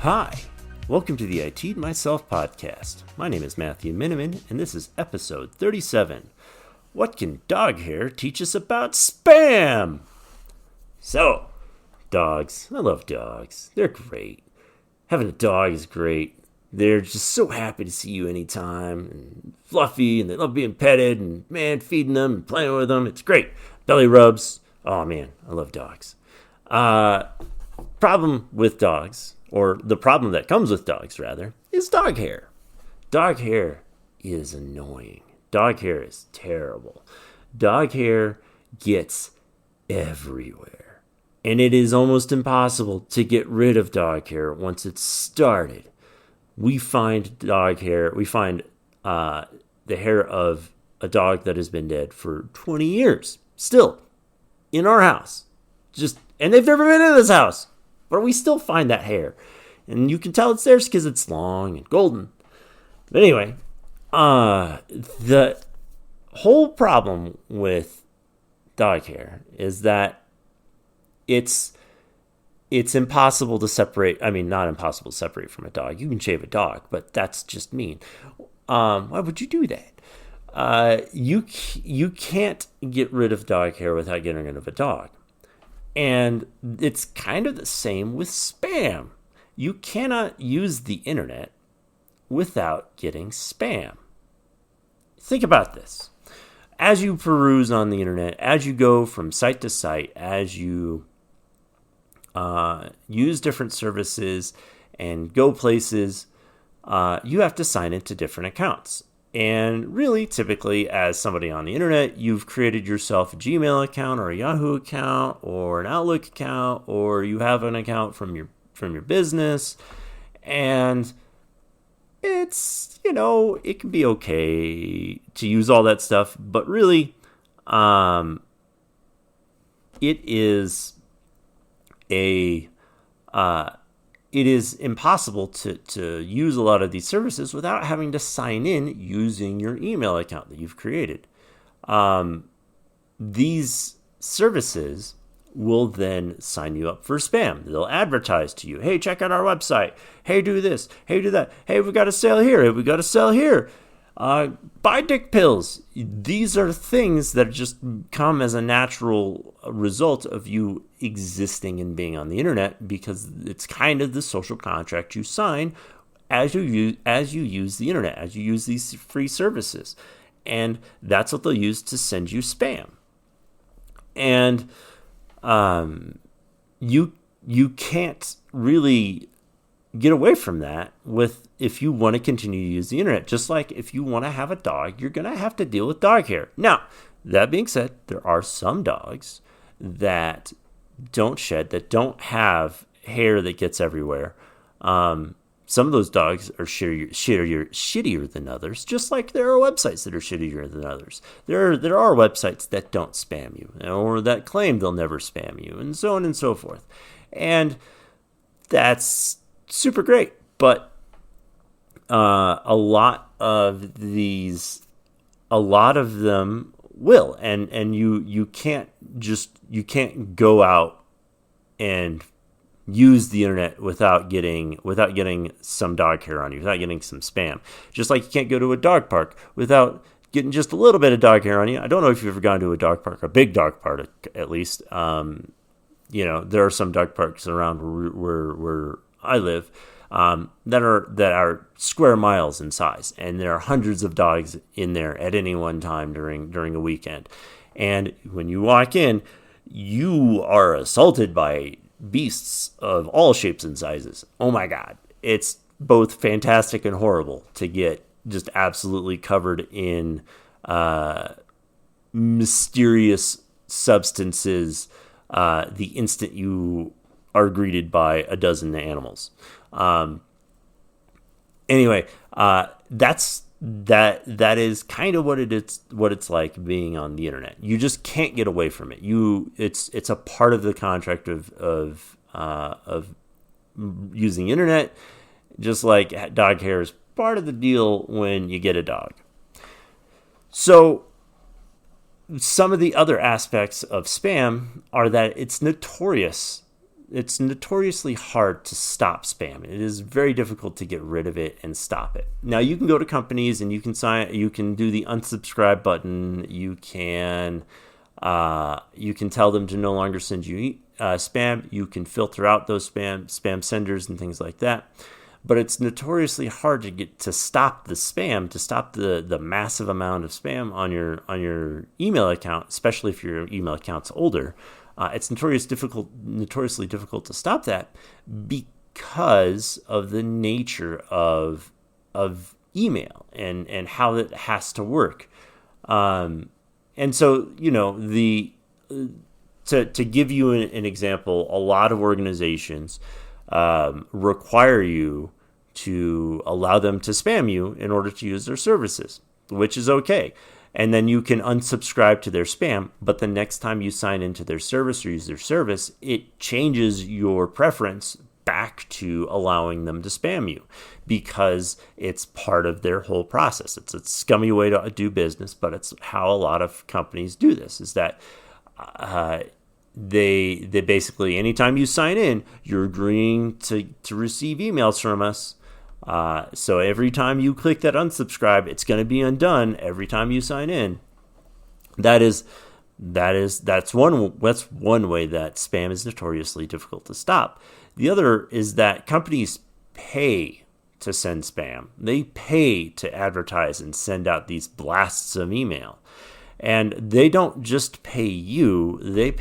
Hi, welcome to the I T'd Myself podcast. My name is Matthew Miniman, and this is episode 37. What can Doghair teach us about spam? So, dogs. I love dogs. They're great. Having a dog is great. They're just so happy to see you anytime, and fluffy, and they love being petted, and man, feeding them and playing with them. It's great. Belly rubs. Oh man, I love dogs. Problem with dogs, or the problem that comes with dogs, rather, is dog hair. Dog hair is annoying. Dog hair is terrible. Dog hair gets everywhere. And it is almost impossible to get rid of dog hair once it's started. We find dog hair, the hair of a dog that has been dead for 20 years, still, in our house. And they've never been in this house, but we still find that hair. And you can tell it's there because it's long and golden. But anyway, the whole problem with dog hair is that it's impossible to separate. I mean, not impossible to separate from a dog. You can shave a dog, but that's just mean. Why would you do that? You can't get rid of dog hair without getting rid of a dog. And it's kind of the same with spam. You cannot use the internet without getting spam. Think about this. As you peruse on the internet, as you go from site to site, as you use different services and go places, you have to sign into different accounts. And really, typically, as somebody on the internet, you've created yourself a Gmail account or a Yahoo account or an Outlook account, or you have an account from your business. And it's, it can be okay to use all that stuff, but really, it is it is impossible to use a lot of these services without having to sign in using your email account that you've created. These services will then sign you up for spam. They'll advertise to you, hey, check out our website. Hey, do this. Hey, do that. Hey, we got a sale here. Hey, we got a sale here. Buy dick pills. These are things that just come as a natural result of you existing and being on the internet, because it's kind of the social contract you sign as you use the internet, as you use these free services. And that's what they'll use to send you spam. And you can't really get away from that if you want to continue to use the internet. Just like if you want to have a dog, you're going to have to deal with dog hair. Now, that being said, there are some dogs that don't shed, that don't have hair that gets everywhere. Some of those dogs are shittier than others, just like there are websites that are shittier than others. There are websites that don't spam you, or that claim they'll never spam you, and so on and so forth. And that's super great, but a lot of them will, and you can't go out and use the internet without getting some dog hair on you, without getting some spam. Just like you can't go to a dog park without getting just a little bit of dog hair on you. I don't know if you've ever gone to a dog park, a big dog park at least. There are some dog parks around where I live that are square miles in size, and there are hundreds of dogs in there at any one time during a weekend. And when you walk in, you are assaulted by beasts of all shapes and sizes. Oh my God. It's both fantastic and horrible to get just absolutely covered in mysterious substances the instant you are greeted by a dozen animals. Anyway, that is kind of what it's like being on the internet. You just can't get away from it. It's a part of the contract of using the internet, just like dog hair is part of the deal when you get a dog. So some of the other aspects of spam are that it's notorious it's notoriously hard to stop spam. It is very difficult to get rid of it and stop it. Now you can go to companies and you can do the unsubscribe button. You can tell them to no longer send you spam. You can filter out those spam senders and things like that. But it's notoriously hard to stop the spam, to stop the massive amount of spam on your email account, especially if your email account's older. It's notoriously difficult to stop that because of the nature of email and how it has to work. And so, to give you an example, a lot of organizations require you to allow them to spam you in order to use their services, which is okay. And then you can unsubscribe to their spam, but the next time you sign into their service or use their service, it changes your preference back to allowing them to spam you because it's part of their whole process. It's a scummy way to do business, but it's how a lot of companies do this, is that they basically, anytime you sign in, you're agreeing to receive emails from us. So every time you click that unsubscribe, it's going to be undone every time you sign in. That's one way that spam is notoriously difficult to stop. The other is that companies pay to send spam. They pay to advertise and send out these blasts of email. And they don't just pay you, they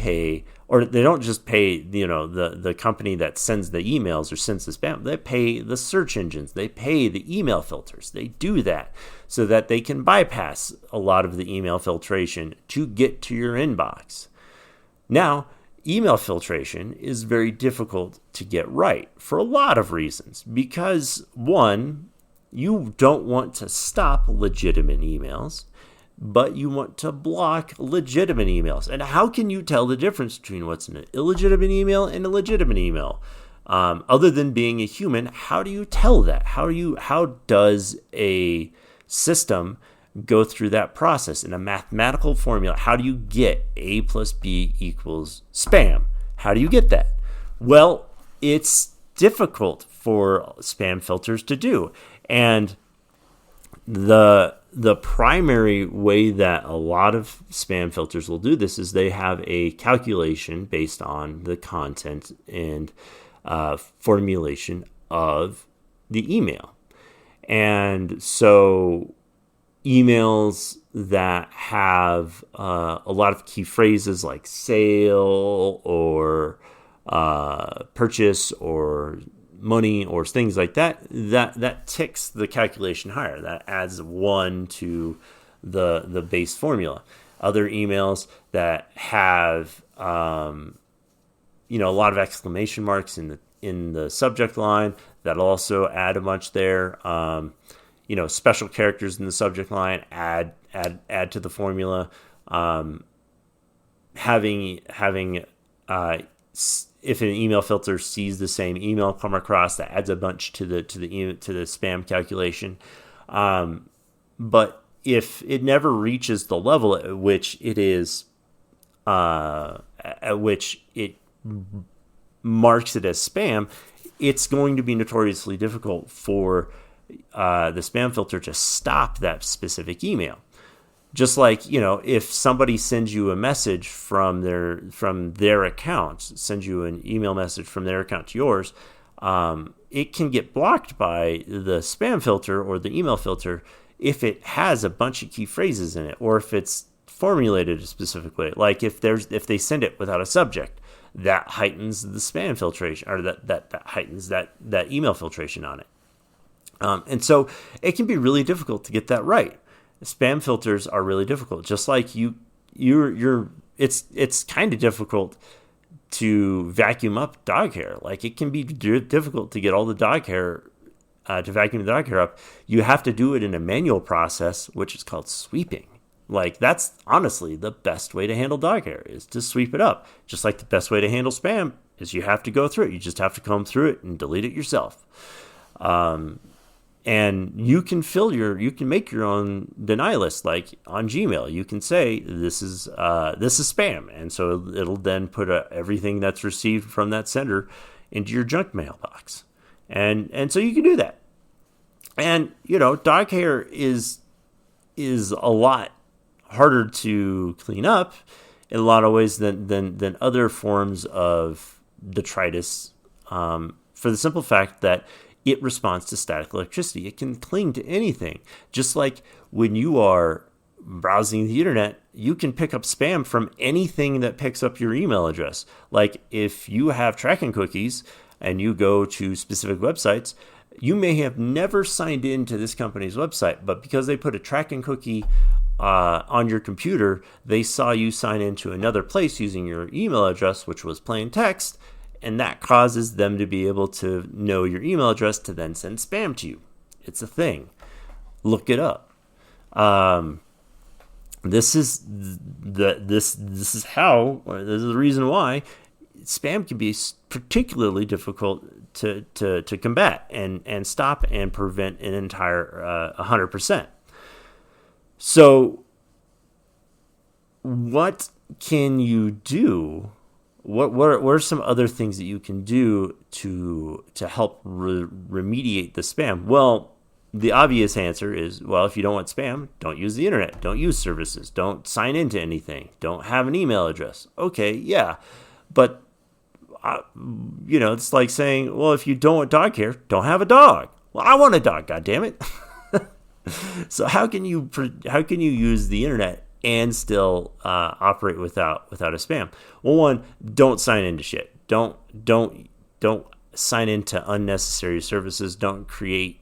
don't just pay, the company that sends the emails or sends the spam. They pay the search engines. They pay the email filters. They do that so that they can bypass a lot of the email filtration to get to your inbox. Now, email filtration is very difficult to get right for a lot of reasons. Because, one, you don't want to stop legitimate emails, but you want to block legitimate emails. And how can you tell the difference between what's an illegitimate email and a legitimate email? Other than being a human, how do you tell that? How does a system go through that process in a mathematical formula? How do you get A plus B equals spam? How do you get that? Well, it's difficult for spam filters to do. And the primary way that a lot of spam filters will do this is they have a calculation based on the content and formulation of the email. And so emails that have a lot of key phrases like sale or purchase or money or things like that ticks the calculation higher. That adds 1 to the base formula. Other emails that have a lot of exclamation marks in the subject line, that'll also add a bunch there. Special characters in the subject line add to the formula. If an email filter sees the same email come across, that adds a bunch to the spam calculation. But if it never reaches the level at which it marks it as spam, it's going to be notoriously difficult for the spam filter to stop that specific email. Just like, if somebody sends you a message from their account, sends you an email message from their account to yours, it can get blocked by the spam filter or the email filter if it has a bunch of key phrases in it, or if it's formulated a specific way. Like if they send it without a subject, that heightens the spam filtration, or that heightens that email filtration on it. And so it can be really difficult to get that right. Spam filters are really difficult. Just like it's kind of difficult to vacuum up dog hair. Like it can be difficult to get all the dog hair to vacuum the dog hair up. You have to do it in a manual process, which is called sweeping. Like that's honestly the best way to handle dog hair, is to sweep it up. Just like the best way to handle spam is you have to go through it. You just have to comb through it and delete it yourself. And you can make your own deny list, like on Gmail. You can say this is spam, and so it'll then put everything that's received from that sender into your junk mailbox, and so you can do that. And Doghair is a lot harder to clean up in a lot of ways than other forms of detritus, for the simple fact that it responds to static electricity. It can cling to anything. Just like when you are browsing the internet, you can pick up spam from anything that picks up your email address. Like if you have tracking cookies and you go to specific websites, you may have never signed into this company's website, but because they put a tracking cookie on your computer, they saw you sign into another place using your email address, which was plain text, and that causes them to be able to know your email address to then send spam to you. It's a thing. Look it up. This is the reason why spam can be particularly difficult to combat and stop and prevent an entire 100%. So, what can you do? What are some other things that you can do to help remediate the spam? Well, the obvious answer is, well, if you don't want spam, don't use the internet, don't use services, don't sign into anything, don't have an email address. Okay, yeah, but it's like saying, well, if you don't want dog hair, don't have a dog. Well, I want a dog, goddammit. So how can you use the internet and still operate without a spam? Well, one, don't sign into shit. Don't sign into unnecessary services. Don't create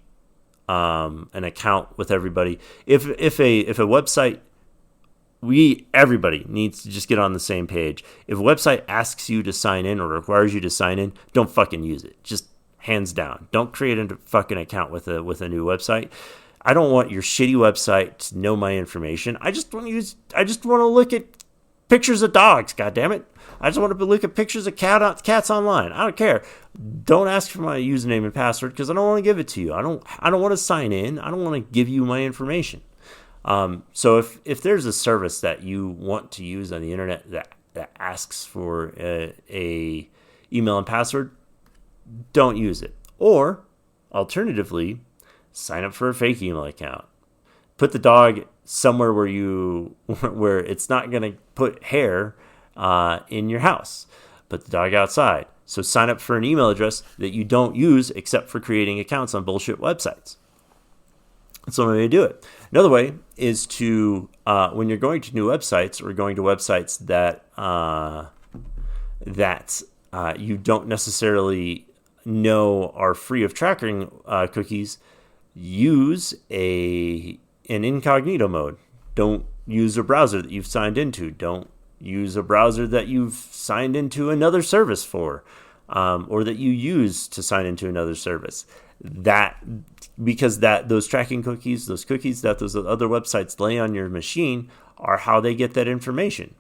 an account with everybody. If a website, everybody needs to just get on the same page. If a website asks you to sign in or requires you to sign in, don't fucking use it. Just hands down. Don't create a fucking account with a new website. I don't want your shitty website to know my information. I just want to look at pictures of dogs, goddammit. I just want to look at pictures of cats online. I don't care. Don't ask for my username and password because I don't want to give it to you. I don't want to sign in. I don't want to give you my information. So if there's a service that you want to use on the internet that asks for a email and password, don't use it. Or alternatively, sign up for a fake email account. Put the dog somewhere where it's not going to put hair in your house. Put the dog outside. So sign up for an email address that you don't use except for creating accounts on bullshit websites. That's one way to do it. Another way is to, when you're going to new websites or going to websites that you don't necessarily know are free of tracking cookies, use an incognito mode. Don't use a browser that you've signed into. Don't use a browser that you've signed into another service for, or that you use to sign into another service. Because those tracking cookies, those cookies that those other websites lay on your machine are how they get that information.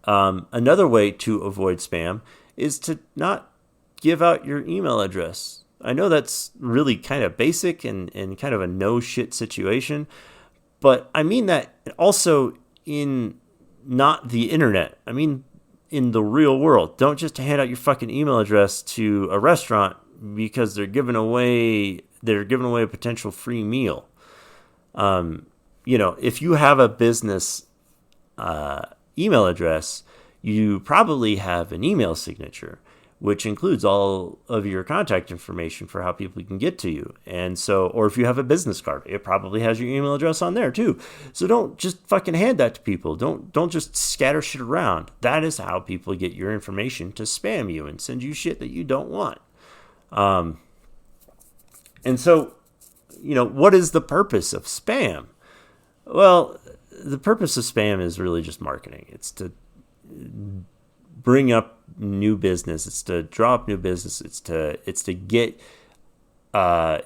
Another way to avoid spam is to not give out your email address. I know that's really kind of basic and kind of a no shit situation, but I mean that also in not the internet. I mean in the real world. Don't just hand out your fucking email address to a restaurant because they're giving away a potential free meal. If you have a business email address, you probably have an email signature, which includes all of your contact information for how people can get to you. And so, or if you have a business card, it probably has your email address on there too. So don't just fucking hand that to people. Don't just scatter shit around. That is how people get your information to spam you and send you shit that you don't want. And so, what is the purpose of spam? Well, the purpose of spam is really just marketing. It's to bring up new business. It's to draw up new business. It's to get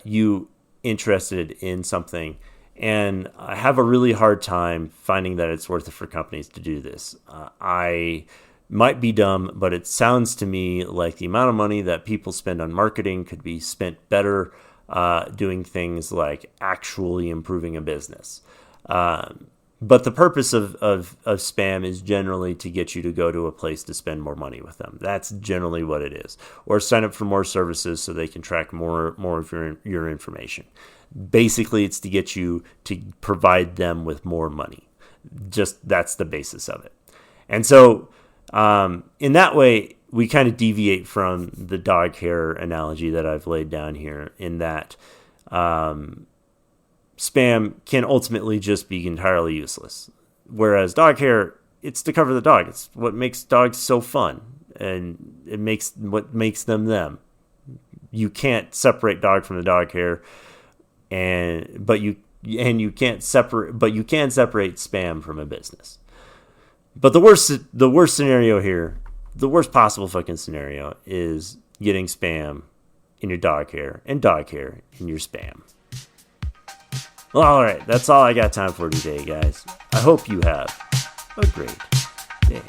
you interested in something. And I have a really hard time finding that it's worth it for companies to do this. I might be dumb, but it sounds to me like the amount of money that people spend on marketing could be spent better doing things like actually improving a business. But the purpose of spam is generally to get you to go to a place to spend more money with them. That's generally what it is. Or sign up for more services so they can track more of your information. Basically, it's to get you to provide them with more money. Just that's the basis of it. And so in that way, we kind of deviate from the dog hair analogy that I've laid down here, in that spam can ultimately just be entirely useless. Whereas dog hair, it's to cover the dog. It's what makes dogs so fun, and it makes what makes them them. You can't separate dog from the dog hair, but you can separate spam from a business. But the worst scenario here, the worst possible fucking scenario, is getting spam in your dog hair and dog hair in your spam. Well, all right, that's all I got time for today, guys. I hope you have a great day.